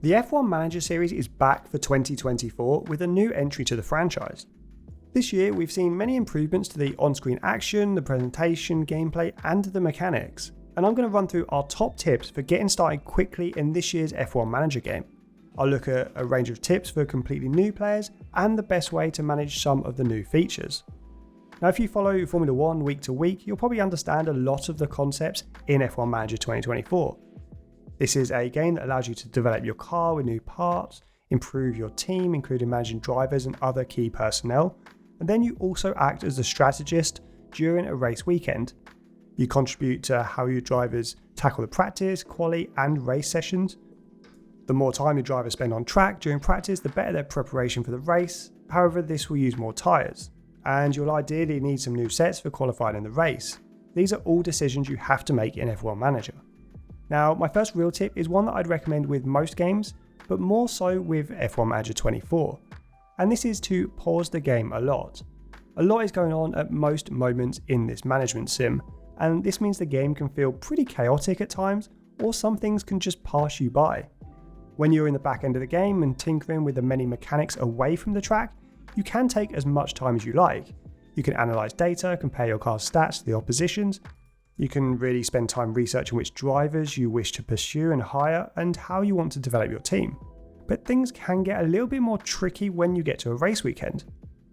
The F1 Manager series is back for 2024 with a new entry to the franchise. This year we've seen many improvements to the on-screen action, the presentation, gameplay and the mechanics, and I'm going to run through our top tips for getting started quickly in this year's F1 Manager game. I'll look at a range of tips for completely new players and the best way to manage some of the new features. Now if you follow Formula 1 week to week, you'll probably understand a lot of the concepts in F1 Manager 2024. This is a game that allows you to develop your car with new parts, improve your team, including managing drivers and other key personnel, and then you also act as a strategist during a race weekend. You contribute to how your drivers tackle the practice, quali, and race sessions. The more time your drivers spend on track during practice, the better their preparation for the race. However, this will use more tyres, and you'll ideally need some new sets for qualifying in the race. These are all decisions you have to make in F1 Manager. Now, my first real tip is one that I'd recommend with most games, but more so with F1 Manager 24. And this is to pause the game a lot. A lot is going on at most moments in this management sim, and this means the game can feel pretty chaotic at times, or some things can just pass you by. When you're in the back end of the game and tinkering with the many mechanics away from the track, you can take as much time as you like. You can analyse data, compare your car's stats to the opposition's. You can really spend time researching which drivers you wish to pursue and hire and how you want to develop your team. But things can get a little bit more tricky when you get to a race weekend.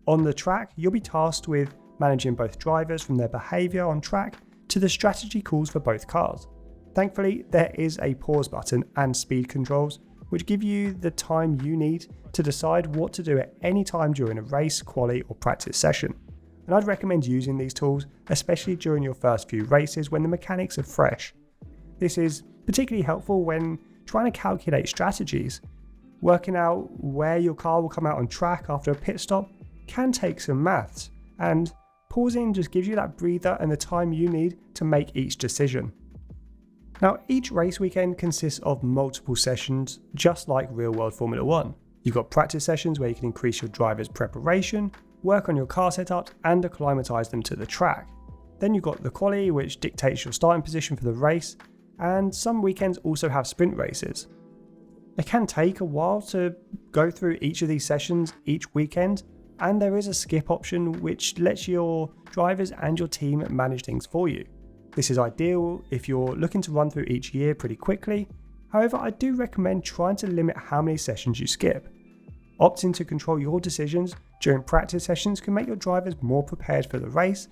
On the track, you'll be tasked with managing both drivers from their behaviour on track to the strategy calls for both cars. Thankfully, there is a pause button and speed controls, which give you the time you need to decide what to do at any time during a race, quali or practice session. And I'd recommend using these tools, especially during your first few races when the mechanics are fresh. This is particularly helpful when trying to calculate strategies. Working out where your car will come out on track after a pit stop can take some maths, and pausing just gives you that breather and the time you need to make each decision. Now, each race weekend consists of multiple sessions, just like real-world Formula 1. You've got practice sessions where you can increase your driver's preparation, work on your car setups and acclimatise them to the track. Then you've got the quali, which dictates your starting position for the race, and some weekends also have sprint races. It can take a while to go through each of these sessions each weekend, and there is a skip option which lets your drivers and your team manage things for you. This is ideal if you're looking to run through each year pretty quickly. However, I do recommend trying to limit how many sessions you skip. Opting to control your decisions during practice sessions can make your drivers more prepared for the race,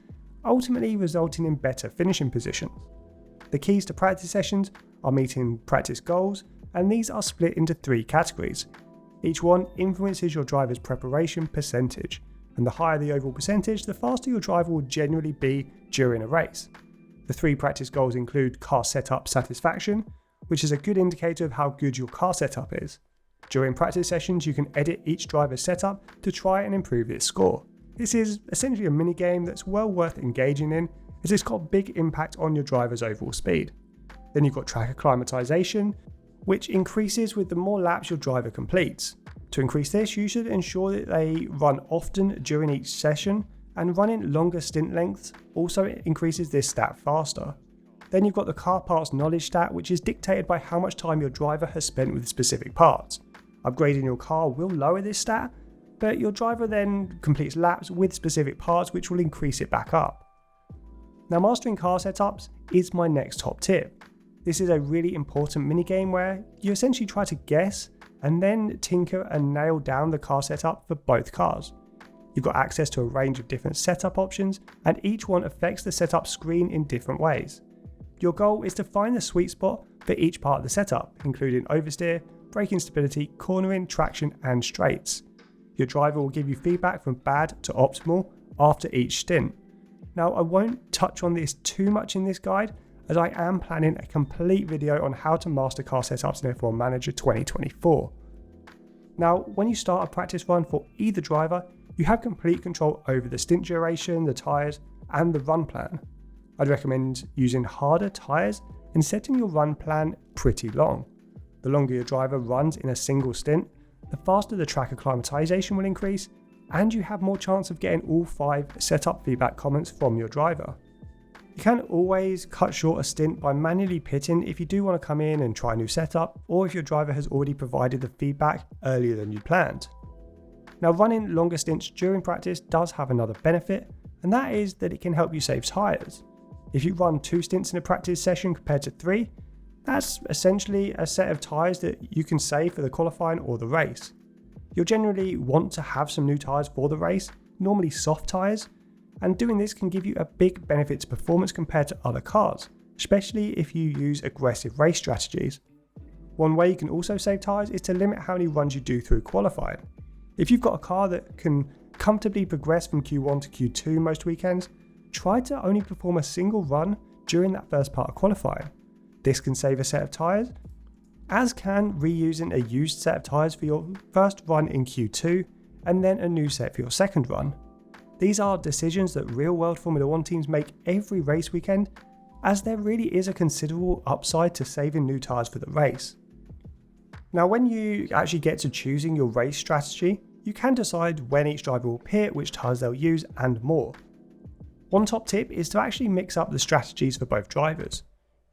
ultimately resulting in better finishing positions. The keys to practice sessions are meeting practice goals, and these are split into 3 categories. Each one influences your driver's preparation percentage, and the higher the overall percentage, the faster your driver will generally be during a race. The 3 practice goals include car setup satisfaction, which is a good indicator of how good your car setup is. During practice sessions, you can edit each driver's setup to try and improve its score. This is essentially a mini game that's well worth engaging in, as it's got a big impact on your driver's overall speed. Then you've got track acclimatization, which increases with the more laps your driver completes. To increase this, you should ensure that they run often during each session, and running longer stint lengths also increases this stat faster. Then you've got the car parts knowledge stat, which is dictated by how much time your driver has spent with specific parts. Upgrading your car will lower this stat, but your driver then completes laps with specific parts which will increase it back up. Now, mastering car setups is my next top tip. This is a really important minigame where you essentially try to guess and then tinker and nail down the car setup for both cars. You've got access to a range of different setup options, and each one affects the setup screen in different ways. Your goal is to find the sweet spot for each part of the setup, including oversteer, braking stability, cornering, traction and straights. Your driver will give you feedback from bad to optimal after each stint. Now, I won't touch on this too much in this guide, as I am planning a complete video on how to master car setups in F1 Manager 2024. Now, when you start a practice run for either driver, you have complete control over the stint duration, the tyres and the run plan. I'd recommend using harder tyres and setting your run plan pretty long. The longer your driver runs in a single stint, the faster the track acclimatization will increase, and you have more chance of getting all 5 setup feedback comments from your driver. You can always cut short a stint by manually pitting if you do want to come in and try a new setup, or if your driver has already provided the feedback earlier than you planned. Now, running longer stints during practice does have another benefit, and that is that it can help you save tyres. If you run 2 stints in a practice session compared to 3, that's essentially a set of tyres that you can save for the qualifying or the race. You'll generally want to have some new tyres for the race, normally soft tyres, and doing this can give you a big benefit to performance compared to other cars, especially if you use aggressive race strategies. One way you can also save tyres is to limit how many runs you do through qualifying. If you've got a car that can comfortably progress from Q1 to Q2 most weekends, try to only perform a single run during that first part of qualifying. This can save a set of tyres, as can reusing a used set of tyres for your first run in Q2 and then a new set for your second run. These are decisions that real-world Formula 1 teams make every race weekend, as there really is a considerable upside to saving new tyres for the race. Now, when you actually get to choosing your race strategy, you can decide when each driver will pit, which tyres they'll use, and more. One top tip is to actually mix up the strategies for both drivers.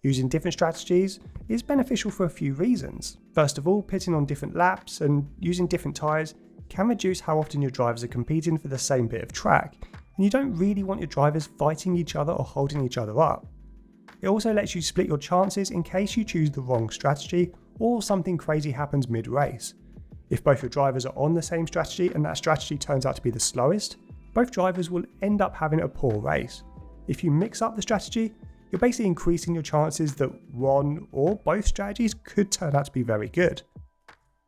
Using different strategies is beneficial for a few reasons. First of all, pitting on different laps and using different tyres can reduce how often your drivers are competing for the same bit of track, and you don't really want your drivers fighting each other or holding each other up. It also lets you split your chances in case you choose the wrong strategy or something crazy happens mid-race. If both your drivers are on the same strategy and that strategy turns out to be the slowest, both drivers will end up having a poor race. If you mix up the strategy, you're basically increasing your chances that one or both strategies could turn out to be very good.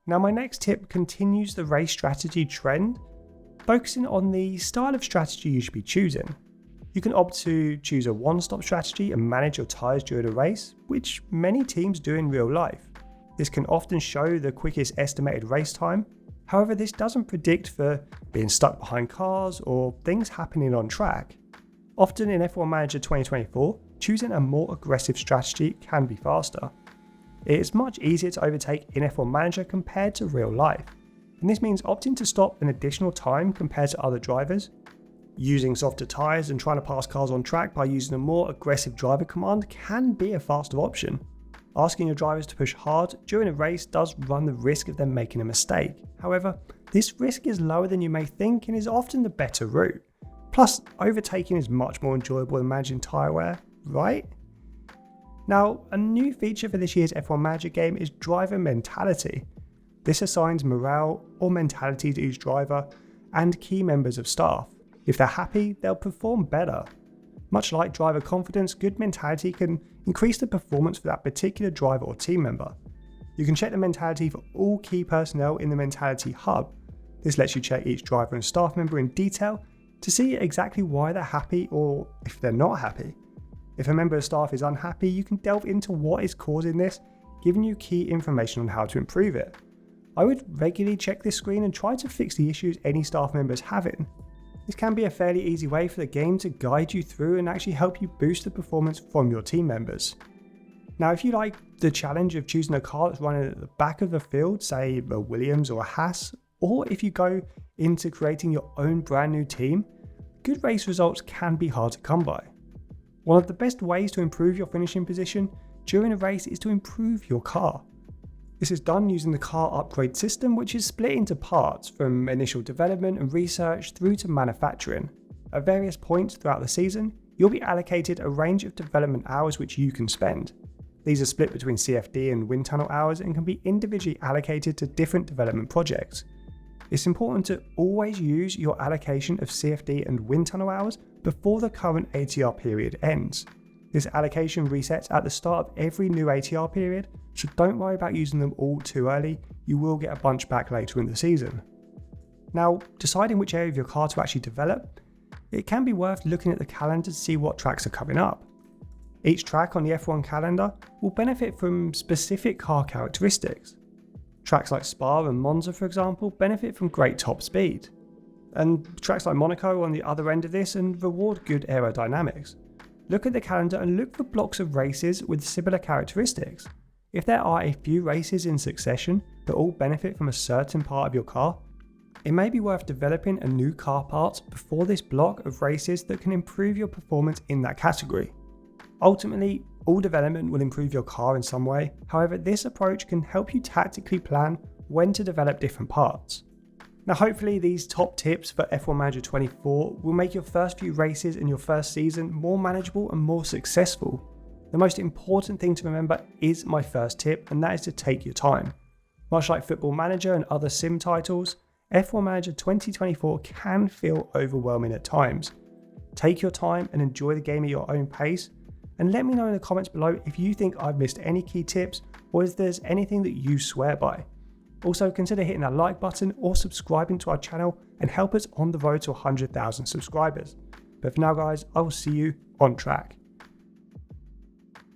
Now, my next tip continues the race strategy trend, focusing on the style of strategy you should be choosing. You can opt to choose a one-stop strategy and manage your tyres during a race, which many teams do in real life. This can often show the quickest estimated race time. However, this doesn't predict for being stuck behind cars or things happening on track. Often in F1 Manager 2024, choosing a more aggressive strategy can be faster. It is much easier to overtake in F1 Manager compared to real life, and this means opting to stop an additional time compared to other drivers. Using softer tyres and trying to pass cars on track by using a more aggressive driver command can be a faster option. Asking your drivers to push hard during a race does run the risk of them making a mistake. However, this risk is lower than you may think and is often the better route. Plus, overtaking is much more enjoyable than managing tyre wear, right? Now, a new feature for this year's F1 Manager game is driver mentality. This assigns morale or mentality to each driver and key members of staff. If they're happy, they'll perform better. Much like driver confidence, good mentality can increase the performance for that particular driver or team member. You can check the mentality for all key personnel in the Mentality Hub. This lets you check each driver and staff member in detail to see exactly why they're happy or if they're not happy. If a member of staff is unhappy, you can delve into what is causing this, giving you key information on how to improve it. I would regularly check this screen and try to fix the issues any staff member is having. This can be a fairly easy way for the game to guide you through and actually help you boost the performance from your team members. Now, if you like the challenge of choosing a car that's running at the back of the field, say a Williams or a Haas, or if you go into creating your own brand new team, good race results can be hard to come by. One of the best ways to improve your finishing position during a race is to improve your car. This is done using the car upgrade system, which is split into parts from initial development and research through to manufacturing. At various points throughout the season, you'll be allocated a range of development hours which you can spend. These are split between CFD and wind tunnel hours and can be individually allocated to different development projects. It's important to always use your allocation of CFD and wind tunnel hours before the current ATR period ends. This allocation resets at the start of every new ATR period, so don't worry about using them all too early, you will get a bunch back later in the season. Now, deciding which area of your car to actually develop, it can be worth looking at the calendar to see what tracks are coming up. Each track on the F1 calendar will benefit from specific car characteristics. Tracks like Spa and Monza, for example, benefit from great top speed. And tracks like Monaco on the other end of this and reward good aerodynamics. Look at the calendar and look for blocks of races with similar characteristics. If there are a few races in succession that all benefit from a certain part of your car, it may be worth developing a new car part before this block of races that can improve your performance in that category. Ultimately, all development will improve your car in some way. However, this approach can help you tactically plan when to develop different parts. Now, hopefully these top tips for F1 Manager 24 will make your first few races in your first season more manageable and more successful. The most important thing to remember is my first tip, and that is to take your time. Much like Football Manager and other sim titles, F1 Manager 2024 can feel overwhelming at times. Take your time and enjoy the game at your own pace, and let me know in the comments below if you think I've missed any key tips or if there's anything that you swear by. Also, consider hitting that like button or subscribing to our channel and help us on the road to 100,000 subscribers. But for now guys, I will see you on track.